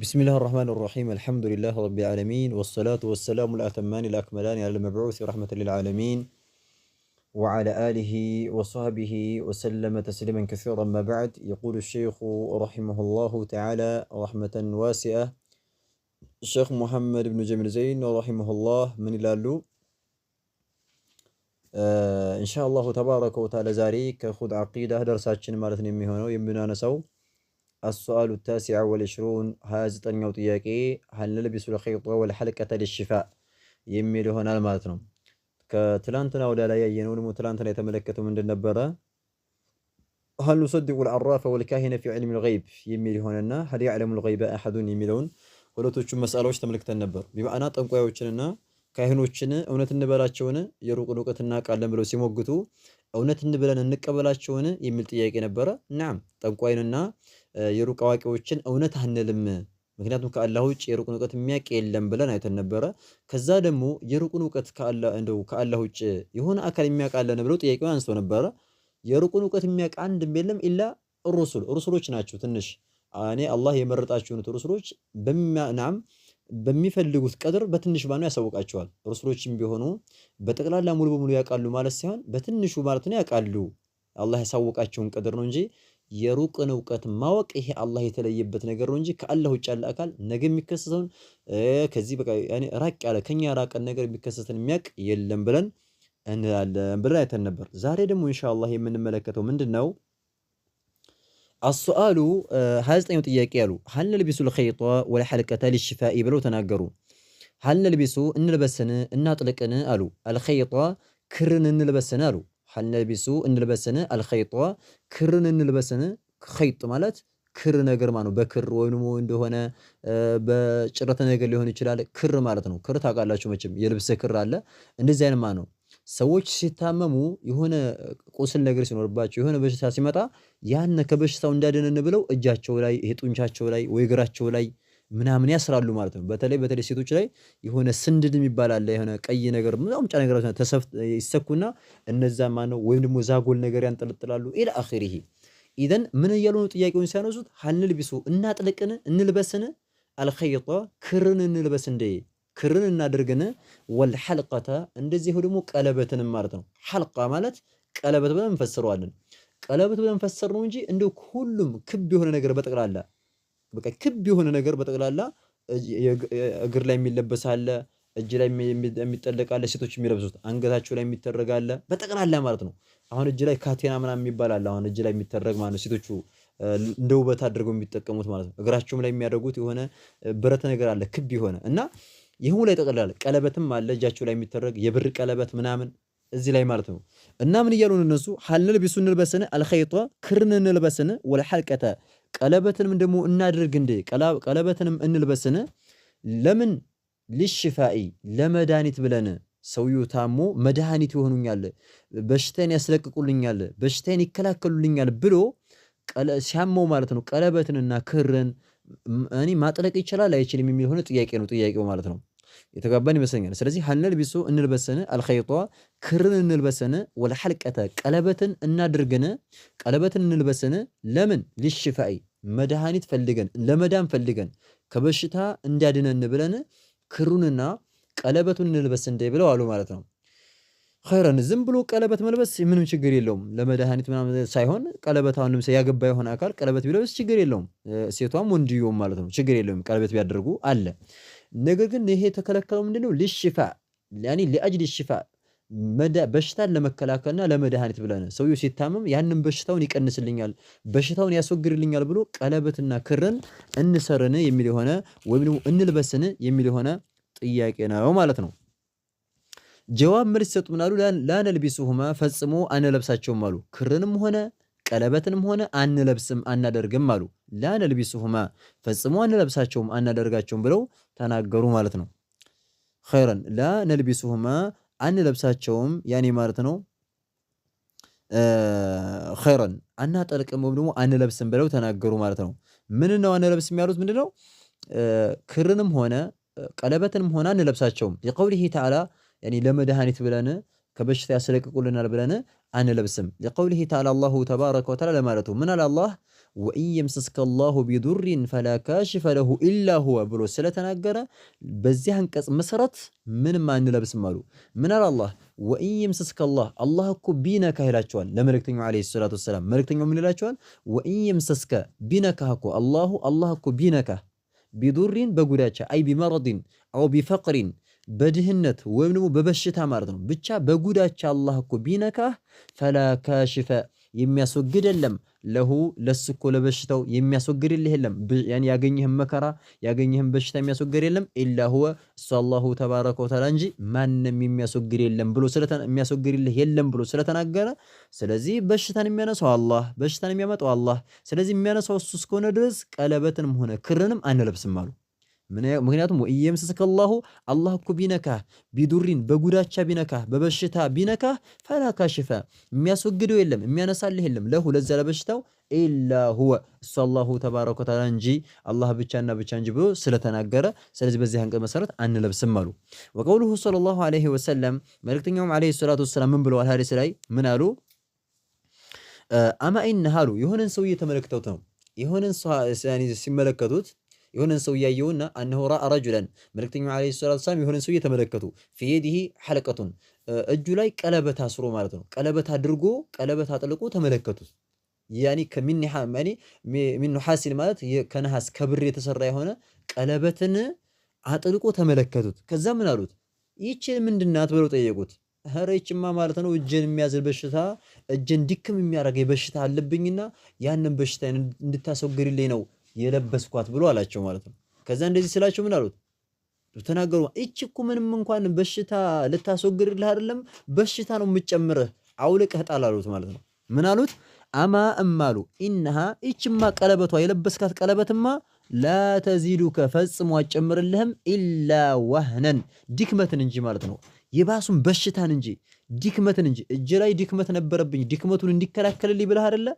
بسم الله الرحمن الرحيم الحمد لله رب العالمين والصلاة والسلام الأتمان الأكملان على المبعوث رحمة للعالمين وعلى آله وصحبه وسلم تسليما كثيرا ما بعد يقول الشيخ رحمه الله تعالى رحمة واسعة الشيخ محمد بن جميل زين رحمه الله من لالو إن شاء الله تبارك وتعالى زاري كخذ عقيدة درساتنا مالتنا يمهونو يمنا نسو السؤال التاسع والعشرون هذا ጥያቄ هل نلبس الخيط والحلقة للشفاء የሚል ይሆናል ማለት ነው። ከትላንትና ወደ ላይ ያየነው ደግሞ ትላንትና የተመለከተው ምንድን ነበረ? هل نصدق العراف والكاهن في علم الغيب የሚል ይሆንና هل يعلم الغيب أحد የሚለውን ሁለቶቹን መስአሎች ተመልክተን ነበር። ቢማዕና ጠንቋዮችንና ካህኖችን እውነት እንበላቸውን የሩቅን እውቀት እናውቃለን ብለው ሲሞግቱ እውነት እንብለን እንቀበላቸውን የሚል ጥያቄ ነበረ። ናም ጠንቋይንና የሩቅ አዋቂዎችን እውነት አንልም፣ ምክንያቱም ከአላህ ውጭ የሩቅን እውቀት የሚያውቅ የለም ብለን አይተን ነበረ። ከዛ ደግሞ የሩቅን እውቀት ከአላህ ውጭ የሆነ አካል የሚያውቅ አለን ብለው ጥያቄውን አንስተው ነበረ። የሩቅን እውቀት የሚያውቅ አንድም የለም ኢላ ሩሱሎች ናቸው። ትንሽ እኔ አላህ የመረጣቸውን ሩሱሎች በሚፈልጉት ቀድር በትንሽ ባኑ ያሳውቃቸዋል። ሩሱሎችም ቢሆኑ በጠቅላላ ሙሉ በሙሉ ያውቃሉ ማለት ሳይሆን በትንሹ ማለት ነው ያውቃሉ። አላህ ያሳውቃቸውን ቀድር ነው እንጂ የሩቅን እውቀት ማወቅ ይሄ አላህ የተለየበት ነገር ነው እንጂ ከአላህ ውጭ ያለ አካል ነገ የሚከሰተውን ከዚህ በቃ ያኔ ራቅ ያለ ከኛ ራቀን ነገር የሚከሰተን የሚያውቅ የለም ብለን አይተን ነበር። ዛሬ ደግሞ ኢንሻአላህ የምንመለከተው ምንድነው? السؤال هذا ጥያቄ ያሉ هل نلبس الخيط والحلقة للشفاء ብለው ተናገሩ። هل نلبس እንልበስን እናጥልቅን አሉ። الخيط ክርን እንልበስን አሉ። هل نلبس እንልበስን الخيط ክርን እንልበስን። خيط ማለት ክር ነገር ማለት ነው። በክር ወይንም እንደሆነ በጭረተ ነገር ሊሆን ይችላል። ክር ማለት ነው። ክር ታውቃላችሁ መቼም የልብስ ክር አለ። እንደዚህ አይነት ማለት ነው። ሰዎች ሲታመሙ የሆነ ቁስል ነገር ሲኖርባቸው የሆነ በሽታ ሲመጣ ያን ከበሽታው እንዳደነን ብለው እጃቸው ላይ ይሄ ጡንቻቸው ላይ ወይ እግራቸው ላይ ምናምን ያስራሉ ማለት ነው። በተለይ ሴቶች ላይ የሆነ ስንድድ የሚባል አለ። የሆነ ቀይ ነገር ምናምን ጫ ነገር ይሰኩና እነዛ ማነው ወይም ደግሞ ዛጎል ነገር ያንጠለጥላሉ ኢላ አኺሪሂ። ኢዘን ምን እያሉ ነው ጥያቄውን ሲያነሱት? هل نلبس እናጥልቅን እንልበስን الخيط ክርን እንልበስ እንደ ክርን እናድርግን والحلقة እንደዚህ ደግሞ ቀለበትን ማለት ነው። ሐልቃ ማለት ቀለበት ብለን እንፈስረዋለን። ቀለበት ብለን ፈሰር ነው እንጂ እንደው ሁሉም ክብ የሆነ ነገር በጠቅላላ በቃ ክብ የሆነ ነገር በጠቅላላ እግር ላይ የሚለበስ አለ፣ እጅ ላይ የሚጠለቅ አለ፣ ሴቶች የሚለብሱት አንገታቸው ላይ የሚተረግ አለ በጠቅላላ ማለት ነው። አሁን እጅ ላይ ካቴና ምናምን የሚባል አለ። አሁን እጅ ላይ የሚተረግ ማለት ነው። ሴቶቹ እንደ ውበት አድርገው የሚጠቀሙት ማለት ነው። እግራቸውም ላይ የሚያደርጉት የሆነ ብረት ነገር አለ ክብ የሆነ እና ይሁን ላይ ጠቅላላ ቀለበትም አለ እጃቸው ላይ የሚተረግ የብር ቀለበት ምናምን እዚህ ላይ ማለት ነው። እና ምን እያሉ ነው እነሱ? هل نلبس እንልበስን الخيط ክርን እንልበስን والحلقة ቀለበትንም ደግሞ እናድርግ እንደ ቀለበትንም እንልበስን ለምን? للشفاء ለመድኃኒት ብለን ሰውየው ታሞ መድኃኒት ይሆኑኛል፣ በሽታን ያስለቅቁልኛል፣ በሽታን ይከላከሉልኛል ብሎ ሲያመው ማለት ነው ቀለበትንና ክርን እኔ ማጥለቅ ይችላል አይችልም የሚል ሆነ ጥያቄው ማለት ነው። የተጋባን ይመስለኛል። ስለዚህ هل نلبس እንልበስን الخيط ክርን እንልበስን والحلقة ቀለበትን እናድርግን ቀለበትን እንልበስን ለምን? للشفاء መድኃኒት ፈልገን ለመዳን ፈልገን ከበሽታ እንዲያድነን ብለን ክሩንና ቀለበቱን እንልበስ እንደ ብለው አሉ ማለት ነው። ኸይረን ዝም ብሎ ቀለበት መልበስ ምንም ችግር የለውም። ለመድኃኒት ምናምን ሳይሆን ቀለበት አሁን ለምሳሌ ያገባ የሆነ አካል ቀለበት ቢለብስ ችግር የለውም። ሴቷም ወንድየውም ማለት ነው ችግር የለውም ቀለበት ቢያደርጉ አለ። ነገር ግን ይሄ የተከለከለው ምንድነው? للشفاء يعني لاجل الشفاء በሽታን ለመከላከልና ለመድኃኒት ብለን ሰውየው ሲታመም ያንን በሽታውን ይቀንስልኛል፣ በሽታውን ያስወግድልኛል ብሎ ቀለበትና ክርን እንሰርን የሚል የሆነ ወይም ደግሞ እንልበስን የሚል የሆነ ጥያቄ ነው ማለት ነው። ጀዋብ መልስ ሰጡ ምን አሉ? ላነልቢሱሁማ ፈጽሞ አንለብሳቸውም አሉ። ክርንም ሆነ ቀለበትንም ሆነ አንለብስም አናደርግም አሉ። ላነልቢሱሁማ ፈጽሞ አንለብሳቸውም አናደርጋቸውም ብለው ተናገሩ ማለት ነው። ኸይረን ላነልቢሱሁማ አንለብሳቸውም ያኔ ማለት ነው። ኸይረን አናጠልቅም ወይም ደግሞ አንለብስም ብለው ተናገሩ ማለት ነው። ምን ነው አንለብስም ያሉት ምንድነው? ክርንም ሆነ ቀለበትንም ሆነ አንለብሳቸውም ለቀውሊሂ ተዓላ ያኔ ለመድኃኒት ብለን ከበሽታ ያስለቅቁልናል ብለን አንለብስም። ለቀውሊሂ ተዓላ አላሁ ተባረከ ወተዓላ ለማለቱ ምን አለ አላህ ወኢን የምሰስከ አላሁ ቢዱሪን ፈላ ካሽፈ ለሁ ኢላ ሁወ ብሎ ስለተናገረ በዚህ አንቀጽ መሰረት ምንም አንለብስም አሉ። ምን አለ አላህ ወኢን የምሰስከ አላህ እኮ ቢነካህ ይላቸዋል ለመልእክተኛው ዓለይሂ ሰላቱ ወሰላም። መልእክተኛው ምን ይላቸዋል? ወኢን የምሰስከ ቢነካህ እኮ አላህ እኮ ቢነካህ ቢዱሪን በጉዳቻ አይ ቢመረዲን አው ቢፈቅሪን በድህነት ወይም ደግሞ በበሽታ ማለት ነው። ብቻ በጉዳቻ አላህ እኮ ቢነካህ ፈላ ካሽፈ የሚያስወግድ የለም ለሁ ለሱ እኮ ለበሽታው የሚያስወግድልህ የለም። ያኔ ያገኘህን መከራ ያገኘህን በሽታ የሚያስወግድ የለም ኢላ ሁወ እሱ አላሁ ተባረከ ወተዓላ እንጂ ማንም የሚያስወግድልህ የለም ብሎ ስለተናገረ፣ ስለዚህ በሽታን የሚያነሳው አላህ፣ በሽታን የሚያመጣው አላህ። ስለዚህ የሚያነሳው እሱ እስከሆነ ድረስ ቀለበትንም ሆነ ክርንም አንለብስም አሉ። ምክንያቱም ወኢየምሰስከ አላህ እኮ ቢነካህ ቢዱሪን በጉዳቻ ቢነካህ በበሽታ ቢነካህ ፈላ ካሽፈ የሚያስወግደው የለም የሚያነሳልህ የለም ለሁ ለዛ ለበሽታው ኢላ ሁወ እሱ አላሁ ተባረከ ወተዓላ እንጂ አላህ ብቻና ብቻ እንጂ ብሎ ስለተናገረ፣ ስለዚህ በዚህ አንቀጽ መሰረት አንለብስም አሉ። ወቀውሉሁ ሰለላሁ ዐለይሂ ወሰለም መልእክተኛውም ዐለይሂ ሰላቱ ወሰላም ምን ብለዋል? ሐዲስ ላይ ምን አሉ? አማ ኢነሃ አሉ የሆነን ሰውዬ ተመለክተውት ነው የሆነን ሲመለከቱት የሆነን ሰው ያየውና አነሁ ረአ ረጁለን መልእክተኛው ዓለይሂ ሰላቱ ወሰላም የሆነን ሰው ተመለከቱ። ፊየዲሂ ሐለቀቱን እጁ ላይ ቀለበት አስሮ ማለት ነው። ቀለበት አድርጎ ቀለበት አጥልቆ ተመለከቱት። ያኒ ሚን ሐሲል ማለት ከነሐስ ከብር የተሰራ የሆነ ቀለበትን አጥልቆ ተመለከቱት። ከዛ ምን አሉት? ይቺ ምንድናት ብለው ጠየቁት። ኧረ ይቺማ ማለት ነው እጄን የሚያዝል በሽታ እጄን ድክም የሚያደርገኝ በሽታ አለብኝና ያንን በሽታ እንድታስወግድልኝ ነው የለበስኳት ብሎ አላቸው ማለት ነው። ከዛ እንደዚህ ስላቸው ምን አሉት? ተናገሩ። እቺ እኮ ምንም እንኳን በሽታ ልታስወግድልህ አይደለም በሽታ ነው የምጨምርህ፣ አውልቀህ ጣል አሉት ማለት ነው። ምን አሉት? አማ እማሉ ኢነሃ እቺማ ቀለበቷ የለበስካት ቀለበትማ ላ ተዚዱከ ፈጽሞ አጨምርልህም ኢላ ወህነን ድክመትን እንጂ ማለት ነው። የባሱን በሽታን እንጂ ድክመትን እንጂ እጅ ላይ ድክመት ነበረብኝ ድክመቱን እንዲከላከልልኝ ብለህ አይደለ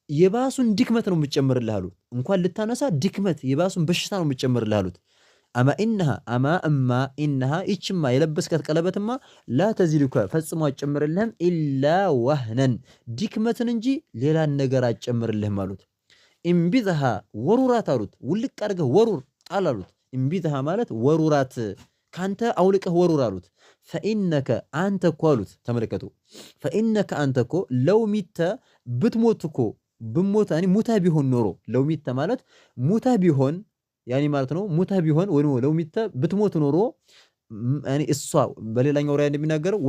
የባሱን ድክመት ነው የምጨምርልህ አሉት። እንኳን ልታነሳ ድክመት የባሱን በሽታ ነው የምጨምርልህ አሉት። አማ ኢነሃ ይችማ የለበስካት ቀለበትማ ላ ተዚዱከ ፈጽሞ አጨምርልህም ኢላ ወህነን ድክመትን እንጂ ሌላን ነገር አጨምርልህም አሉት። እምቢዝሃ ወሩራት አሉት። ውልቅ አድርገህ ወሩር ጣል አሉት። እምቢዝሃ ማለት ወሩራት ካንተ አውልቀህ ወሩር አሉት። ፈኢነከ አንተ እኮ አሉት። ተመለከቱ። ፈኢነከ አንተ እኮ ለው ሚተ ብትሞት እኮ ብሞት ያኒ ሙታ ቢሆን ኖሮ ለውሚተ ማለት ሙታ ቢሆን ያኒ ማለት ነው። ሙታ ቢሆን ወይ ለውሚተ ብትሞት ኖሮ ያኒ እሷ በሌላኛው ራይ እንደሚናገረው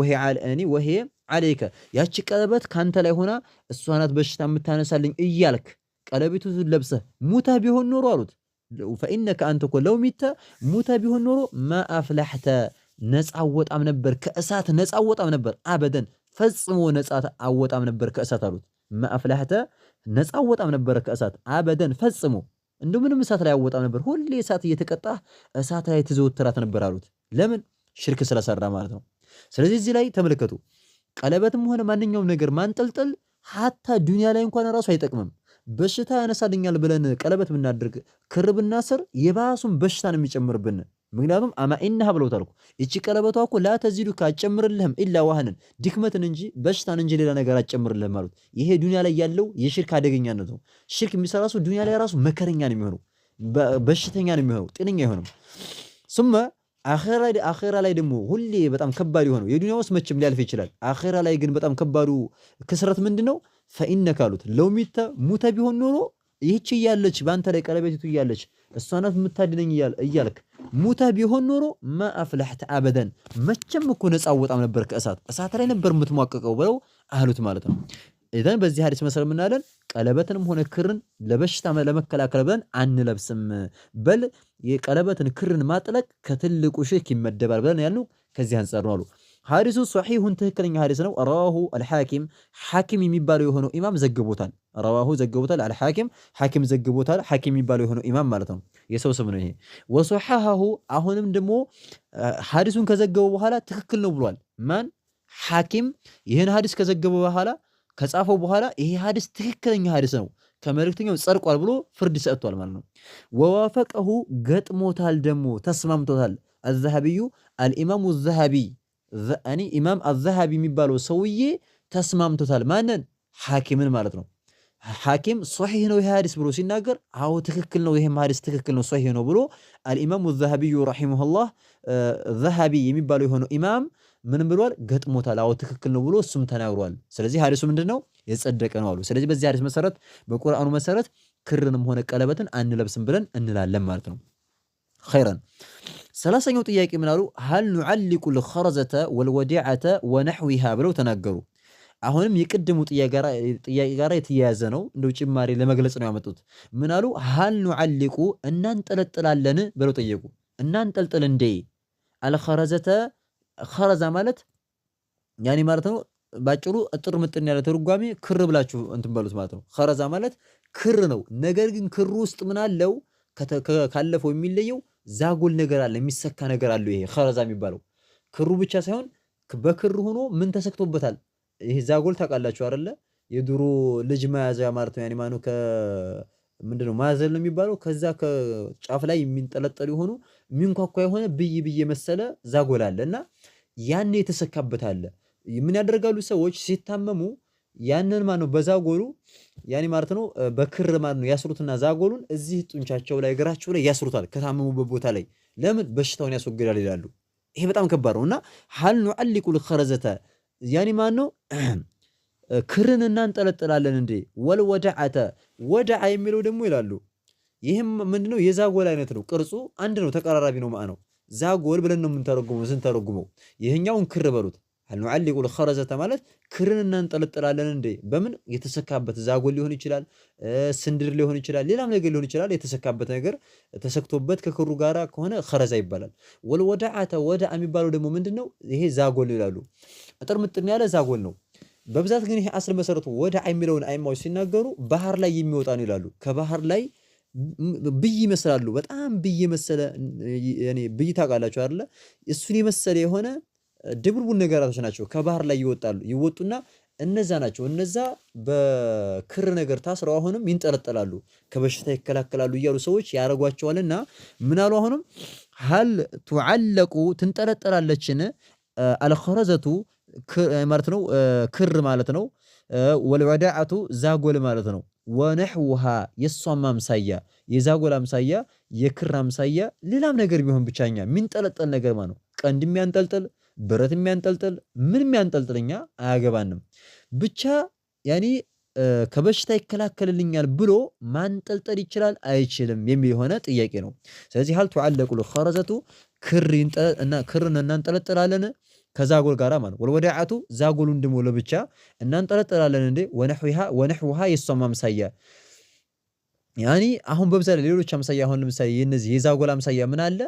ወሄ አለይከ ያቺ ቀለበት ካንተ ላይ ሆና እሷ ናት በሽታ የምታነሳልኝ እያልክ ቀለበቱ ለብሰህ ሙታ ቢሆን ኖሮ አሉት። ፈኢነከ አንተ እኮ ለውሚተ ሙታ ቢሆን ኖሮ ማአፍላህተ ነፃ አወጣም ነበር ከእሳት ነፃ አወጣም ነበር አበደን ፈጽሞ ነፃ አወጣም ነበር ከእሳት አሉት። ማአፍላህተ ነፃ አወጣም ነበር ከእሳት አበደን ፈጽሞ እንደምንም እሳት ላይ አወጣም ነበር። ሁሌ እሳት እየተቀጣህ እሳት ላይ ትዘወትራት ነበር አሉት። ለምን? ሽርክ ስለሰራ ማለት ነው። ስለዚህ እዚህ ላይ ተመለከቱ። ቀለበትም ሆነ ማንኛውም ነገር ማንጠልጠል ሀታ ዱንያ ላይ እንኳን ራሱ አይጠቅምም። በሽታ ያነሳልኛል ብለን ቀለበት ብናደርግ ክር ብናስር የባሱን በሽታን የሚጨምርብን። ምክንያቱም አማ ኢነሃ ብለውታል እኮ እቺ ቀለበቷ እኮ ላ ተዚዱከ አጨምርልህም ኢላ ዋህንን ድክመትን እንጂ በሽታን እንጂ ሌላ ነገር አጨምርልህም ማለት። ይሄ ዱንያ ላይ ያለው የሽርክ አደገኛነት ነው። ሽርክ የሚሰራ ሰው ዱንያ ላይ ራሱ መከረኛ ነው የሚሆነው፣ በሽተኛ ነው የሚሆነው፣ ጤነኛ አይሆንም። ሱመ አኺራ ላይ ደግሞ ሁሌ በጣም ከባድ የሆነው የዱንያ ውስጥ መቼም ሊያልፍ ይችላል። አኺራ ላይ ግን በጣም ከባዱ ክስረት ምንድነው? ፈኢነከ አሉት ለውሚተ ሙተ ቢሆን ኖሮ ይህች እያለች በአንተ ላይ ቀለበቲቱ እያለች እሷ ናት የምታድነኝ እያልክ ሙታ ቢሆን ኖሮ ማአፍላህተ አበደን መቼም እኮ ነፃ አወጣም ነበር ከእሳት ላይ ነበር የምትሟቀቀው ብለው አሉት ማለት ነው። ኢዘን በዚህ ሐዲስ መሰረት ምናለን ቀለበትንም ሆነ ክርን ለበሽታ ለመከላከል ብለን አንለብስም። በል የቀለበትን ክርን ማጥለቅ ከትልቁ ሽርክ ይመደባል ብለን ያልነው ከዚህ አንፃር ነው አሉ። ሐዲሱ ሶሒሁን ትክክለኛ ሐዲስ ነው። ረዋሁ አልሐኪም ሐኪም የሚባለው የሆነው ኢማም ዘግቦታል። ረዋሁ ዘግቦታል ሐኪም ዘግቦታል። ሐኪም የሚባለው የሆነው ኢማም ማለት ነው፣ የሰው ስም ነው ይሄ። ወሶሐሐሁ አሁንም ደግሞ ሐዲሱን ከዘገበው በኋላ ትክክል ነው ብሏል። ማን? ሐኪም ይህን ሐዲስ ከዘገበው በኋላ ከጻፈው በኋላ ይሄ ሐዲስ ትክክለኛ ሐዲስ ነው ከመልእክተኛው ጸድቋል ብሎ ፍርድ ሰጥቷል ማለት ነው። ወዋፈቀሁ ገጥሞታል ደግሞ ተስማምቶታል። አልዘሃቢዩ አልኢማሙ ዘሃቢ እኔ ኢማም አዘሃቢ የሚባለው ሰውዬ ተስማምቶታል። ማንን? ሐኪምን ማለት ነው። ሐኪም ሶሒህ ነው ይሄ ሐዲስ ብሎ ሲናገር አዎ ትክክል ነው፣ ይሄም ሐዲስ ትክክል ነው ሶሒህ ነው ብሎ አልኢማሙ ዘሃቢዩ ረሒመሁላህ ዘሃቢ የሚባለው የሆነው ኢማም ምን ብሏል? ገጥሞታል። አዎ ትክክል ነው ብሎ እሱም ተናግሯል። ስለዚህ ሐዲሱ ምንድነው? የጸደቀ ነው አሉ። ስለዚህ በዚህ ሐዲስ መሰረት በቁርአኑ መሰረት ክርንም ሆነ ቀለበትን አንለብስም ብለን እንላለን ማለት ነው። ኸይረን ሰላሳኛው ጥያቄ ምን አሉ? ሀል ኑዓሊቁ ልኸረዘተ ወልወዲዐተ ወነሕዊሃ ብለው ተናገሩ። አሁንም የቅድሙ ጥያቄ ጋር የተያያዘ ነው። እንደው ጭማሪ ለመግለጽ ነው ያመጡት። ምን አሉ? ሀል ኑዓሊቁ እናንጠለጥላለን ብለው ጠየቁ። እናንጠልጥል እንዴ? አልኸረዘተ ኸረዛ ማለት ያኔ ማለት ነው ባጭሩ እጥር ምጥን ያለ ትርጓሜ ክር ብላችሁ እንትን በሉት ማለት ነው። ኸረዛ ማለት ክር ነው። ነገር ግን ክሩ ውስጥ ምን አለው? ካለፈው የሚለየው ዛጎል ነገር አለ፣ የሚሰካ ነገር አለው። ይሄ ኸረዛ የሚባለው ክሩ ብቻ ሳይሆን በክር ሆኖ ምን ተሰክቶበታል? ይሄ ዛጎል ታውቃላችሁ አይደለ? የድሮ ልጅ መያዣ ማለት ነው። ያኔ ማኑ ምንድነው ማዘል ነው የሚባለው። ከዛ ከጫፍ ላይ የሚንጠለጠሉ የሆኑ የሚንኳኳ የሆነ ብይ መሰለ ዛጎል አለ እና ያን የተሰካበት አለ። ምን ያደርጋሉ ሰዎች ሲታመሙ ያንን ማነው በዛጎሉ ያኔ ማለት ነው በክር ማለት ነው ያስሩትና ዛጎሉን እዚህ ጡንቻቸው ላይ እግራቸው ላይ ያስሩታል፣ ከታመሙበት ቦታ ላይ። ለምን? በሽታውን ያስወግዳል ይላሉ። ይሄ በጣም ከባድ ነውና ሀል ኑዓሊቁ ልኸረዘተ ያኔ ማለት ነው ክርን እናንጠለጥላለን እንዴ? ወልወደዐተ ወደዐ የሚለው ደግሞ ይላሉ ይህም ምንድነው የዛጎል አይነት ነው። ቅርጹ አንድ ነው፣ ተቀራራቢ ነው። ማነው ዛጎል ብለን ነው የምንተረጉመው ስንተረጉመው። ይሄኛውን ክር በሉት። ሀል ኑዓሊቁ ልኸረዘተ ማለት ክርን እናንጠለጥላለን እንዴ? በምን የተሰካበት ዛጎል ሊሆን ይችላል፣ ስንድር ሊሆን ይችላል፣ ሌላም ነገር ሊሆን ይችላል። የተሰካበት ነገር ተሰክቶበት ከክሩ ጋራ ከሆነ ኸረዛ ይባላል። ወልወደዐተ ወደዐ የሚባለው ደግሞ ምንድነው? ይሄ ዛጎል ይላሉ። እጥር ምጥን ያለ ዛጎል ነው። በብዛት ግን ይሄ አስል መሰረቱ ወደዐ የሚለውን አይማዎች ሲናገሩ ባህር ላይ የሚወጣ ነው ይላሉ። ከባህር ላይ ብይ ይመስላሉ። በጣም ብይ የመሰለ ያኔ ብይ ታውቃላችሁ አይደለ? እሱን የመሰለ የሆነ ድብልቡል ነገራቶች ናቸው። ከባህር ላይ ይወጡና እነዛ ናቸው። እነዛ በክር ነገር ታስረው አሁንም ይንጠለጠላሉ፣ ከበሽታ ይከላከላሉ እያሉ ሰዎች ያረጓቸዋልና ምን አሉ? አሁንም ሀል ቱዓለቁ ትንጠለጠላለችን አልኸረዘቱ ማለት ነው ክር ማለት ነው። ወልወዳዐቱ ዛጎል ማለት ነው። ወነሕውሃ የሷም አምሳያ የዛጎል አምሳያ የክር አምሳያ ሌላም ነገር ቢሆን ብቻኛ የሚንጠለጠል ነገር ማለት ነው። ቀንድ የሚያንጠልጥል ብረት የሚያንጠልጥል ምን የሚያንጠልጥል እኛ አያገባንም። ብቻ ያኔ ከበሽታ ይከላከልልኛል ብሎ ማንጠልጠል ይችላል አይችልም የሚል የሆነ ጥያቄ ነው። ስለዚህ ሀል ቱዓለቁ ልኸረዘቱ ክርን እናንጠለጥላለን ከዛጎል ጋራ ማለት ነው። ወልወዳዐቱ ዛጎሉን ደግሞ ለብቻ እናንጠለጥላለን እንዴ? ወነሕውሃ የሷም አምሳያ ያኒ አሁን በብዛት ሌሎች አምሳያ አሁን ለምሳሌ የነዚህ የዛጎል አምሳያ ምን አለ?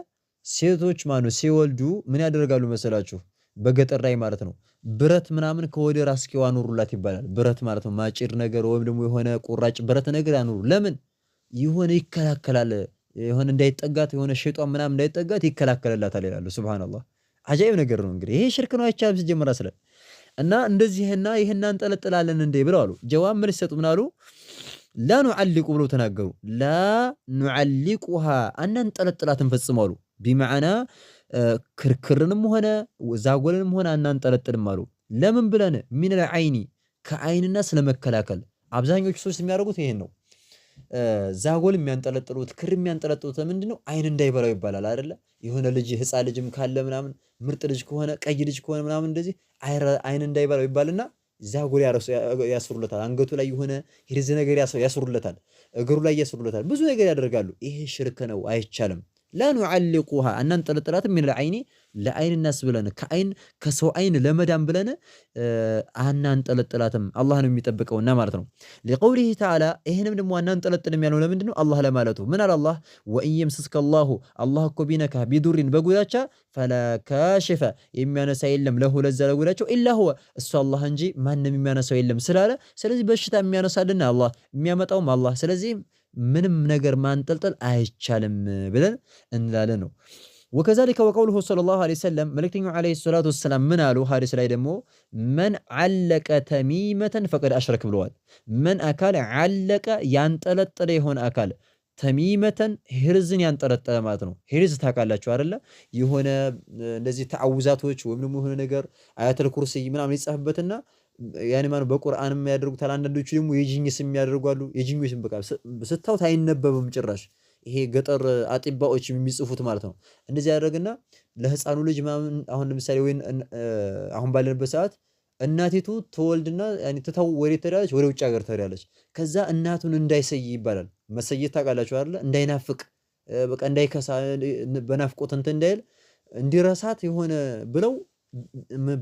ሴቶች ማለት ሲወልዱ ምን ያደርጋሉ መሰላችሁ? በገጠር ላይ ማለት ነው ብረት ምናምን ከወደ ራስጌዋ አኑሩላት ይባላል። ብረት ማለት ነው ማጭድ ነገር ወይም ደግሞ የሆነ ቁራጭ ብረት ነገር ያኑሩ። ለምን? የሆነ ይከላከላል፣ የሆነ እንዳይጠጋት የሆነ ሸይጣን ምናምን እንዳይጠጋት ይከላከልላታል ይላሉ። ሱብሃንአላህ አጃኢብ ነገር ነው። እንግዲህ ይሄ ሽርክ ነው አይቻልም ሲጀመር አስለ እና እንደዚህና ይሄን አንጠለጥላለን እንዴ ብለው አሉ። ጀዋብ መልስ ሰጡ። ምን አሉ? ላ ኑዓሊቁ ብለው ተናገሩ። ላ ኑዓሊቁሃ አናንጠለጥላትን ፈጽሙ አሉ። ቢመዓና ክርክርንም ሆነ ዛጎልንም ሆነ አናንጠለጥልም አሉ። ለምን ብለን ሚነል ዐይኒ ከዐይንና ስለመከላከል አብዛኞቹ ሰዎች የሚያደርጉት ይሄን ነው። ዛጎል የሚያንጠለጥሉት ክር የሚያንጠለጥሉት ምንድነው? አይን እንዳይበላው ይባላል አይደለ? የሆነ ልጅ ህፃን ልጅም ካለ ምናምን ምርጥ ልጅ ከሆነ ቀይ ልጅ ከሆነ ምናምን እንደዚህ አይን እንዳይበላው ይባልና ዛጎል ያስሩለታል። አንገቱ ላይ የሆነ ሂርዝ ነገር ያስሩለታል፣ እግሩ ላይ ያስሩለታል። ብዙ ነገር ያደርጋሉ። ይሄ ሽርክ ነው፣ አይቻልም። ላ ኑዓሊቁሃ አናንጠለጥላትም ሚነል ዐይኒ ለዐይን እናስ ብለን ከሰው አይን ለመዳን ብለን አናንጠለጥላትም። አላህ ነው የሚጠብቀውና ማለት ነው። ሊቀውሊሂ ተዓላ ይህንም ደግሞ አናንጠለጥልም ያለው ለምንድን ነው? አላህ ለማለቱ ምን አለ አላህ? ወኢን የምስስከ አላሁ አላህ እኮ ቢነካ ቢዱሪን በጉዳቻ ፈላ ካሽፈ የሚያነሳ የለም ለሁ ለዛ ለጉዳቸው ኢላ ሁወ እሱ አላህ እንጂ ማንም የሚያነሳው የለም ስላለ፣ ስለዚህ በሽታ የሚያነሳልና አላህ የሚያመጣውም አላህ፣ ስለዚህ ምንም ነገር ማንጠልጠል አይቻልም ብለን እንላለን ነው። ወከዛሊከ ወቀውሉሁ ሰለላሁ ዐለይሂ ወሰለም መልእክተኛው ዐለይሂ ሰላቱ ወሰላም ምን አሉ? ሐዲስ ላይ ደግሞ መን ዐለቀ ተሚመተን ፈቀድ አሽረክ ብለዋል። መን አካል ዐለቀ ያንጠለጠለ የሆነ አካል ተሚመተን ሂርዝን ያንጠለጠለ ማለት ነው። ሂርዝ ታውቃላችሁ አይደለ? የሆነ እንደዚህ ተዓውዛቶች ወይም ደግሞ የሆነ ነገር አያተል ኩርሲይ ምናምን ይጻፍበትና ያኔ ማለት በቁርአንም ያደርጉታል። አንዳንዶቹ ደግሞ የጂኒ ስም ያደርጋሉ። የጂኒ ስም በቃ ስታውት አይነበብም ጭራሽ። ይሄ ገጠር አጢባዎች የሚጽፉት ማለት ነው። እንደዚህ ያደርግና ለህፃኑ ልጅ ምናምን አሁን ለምሳሌ ወይ አሁን ባለንበት ሰዓት እናቲቱ ትወልድና ያኔ ትታው ወዴት ትሄዳለች? ወደ ውጭ ሀገር ትሄዳለች። ከዛ እናቱን እንዳይሰይ ይባላል። መሰየት ታውቃላችሁ አይደለ? እንዳይናፍቅ በቃ እንዳይከሳ በናፍቆት እንትን እንዳይል እንዲረሳት የሆነ ብለው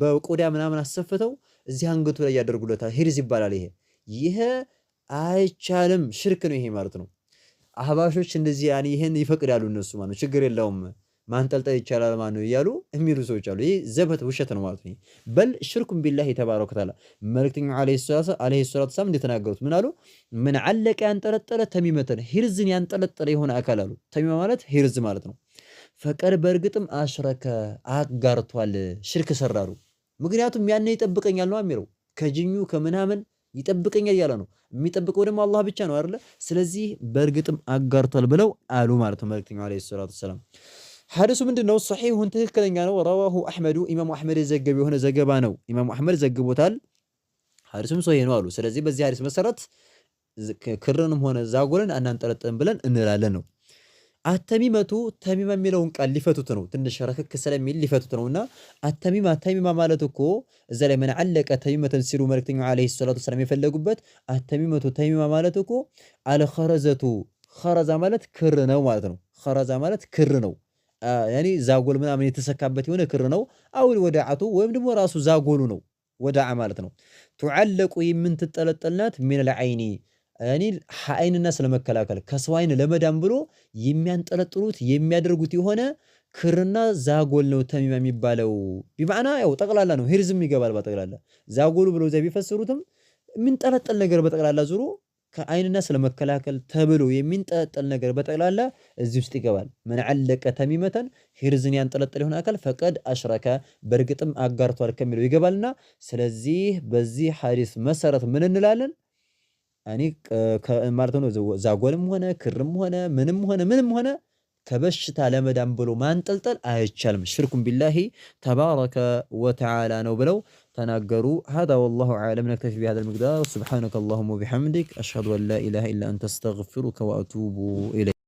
በቆዳ ምናምን አሰፍተው እዚህ አንገቱ ላይ ያደርጉለታል። ሂርዝ ይባላል። ይሄ አይቻልም፣ ሽርክ ነው ይሄ ማለት ነው። አህባሾች እንደዚህ ያኔ ይሄን ይፈቅዳሉ እነሱ ማለት ነው። ችግር የለውም ማንጠልጠል ይቻላል ማለት ነው እያሉ የሚሉ ሰዎች አሉ። ይሄ ዘበት ውሸት ነው ማለት ነው። በል ሽርኩም ቢላሂ ተባረከ ወተዓላ መልእክተኛው አለይሂ ሰላቱ ሰላም እንደተናገሩት ምን አሉ? ምን ዓለቀ ያንጠለጠለ ተሚመተን ሂርዝን ያንጠለጠለ የሆነ አካል አሉ። ተሚማ ማለት ሂርዝ ማለት ነው። ፈቀድ በእርግጥም አሽረከ አጋርቷል፣ ሽርክ ሰራሩ። ምክንያቱም ያኔ ይጠብቀኛል ነው የሚለው ከጅኙ ከምናምን ይጠብቀኛል እያለ ነው። የሚጠብቀው ደግሞ አላህ ብቻ ነው አይደለ? ስለዚህ በእርግጥም አጋርቷል ብለው አሉ ማለት ነው መልእክተኛው አለይሂ ሰላቱ ሰላም። ሐዲሱ ምንድነው? ሰሒሁን ትክክለኛ ነው። ረዋሁ አሕመዱ ኢማሙ አሕመድ የዘገበው የሆነ ዘገባ ነው። ኢማሙ አሕመድ ዘግቦታል። ሐዲሱም ሰሒህ ነው አሉ። ስለዚህ በዚህ ሐዲስ መሰረት ክርንም ሆነ ዛጎልን አናንጠለጥልም ብለን እንላለን ነው። አተሚመቱ ተሚማ የሚለውን ቃል ሊፈቱት ነው። ትንሽ ረክክ ስለሚል ሊፈቱት ነውና ተሚማ ማለት እኮ እዛ ላይ ምን ዓለቀ ተሚመተን ሲሉ መልእክተኛው አለይሂ ሰላቱ ሰላም የፈለጉበት አተሚመቱ ተሚማ ማለት እኮ አልኸረዘቱ ኸረዛ ማለት ክር ነው ማለት ነው። ኸረዛ ማለት ክር ነው። ያኒ ዛጎል ምናምን የተሰካበት የሆነ ክር ነው። አውል ወዳዓቱ ወይም ደግሞ ራሱ ዛጎሉ ነው። ወዳዓ ማለት ነው። ቱዓለቁ የምትጠለጠልናት ሚነል ዐይኒ ያኒ አይንና ስለመከላከል ከሰው አይን ለመዳን ብሎ የሚያንጠለጥሉት የሚያደርጉት የሆነ ክርና ዛጎል ነው ተሚማ የሚባለው። ቢማዕና ያው ጠቅላላ ነው። ሂርዝም ይገባል በጠቅላላ ዛጎሉ ብለው እዚያ ቢፈስሩትም የሚንጠለጠል ነገር በጠቅላላ ዙሩ ከአይንና ስለመከላከል ተብሎ የሚንጠለጠል ነገር በጠቅላላ እዚህ ውስጥ ይገባል። ምን ዓለቀ ተሚመተን ሂርዝን ያንጠለጠለ የሆነ አካል ፈቀድ አሽረከ በእርግጥም አጋርቷል ከሚለው ይገባልና ስለዚህ በዚህ ሐዲስ መሰረት ምን እንላለን? ያኒ ማለት ነው ዛጎልም ሆነ ክርም ሆነ ምንም ሆነ ከበሽታ ለመዳን ብሎ ማንጠልጠል አይቻልም። ሽርኩም ቢላሂ ተባረከ ወተዓላ ነው ብለው ተናገሩ። هذا والله أعلم نكتفي بهذا المقدار سبحانك اللهم وبحمدك أشهد أن لا إله إلا أنت أستغفرك وأتوب إليك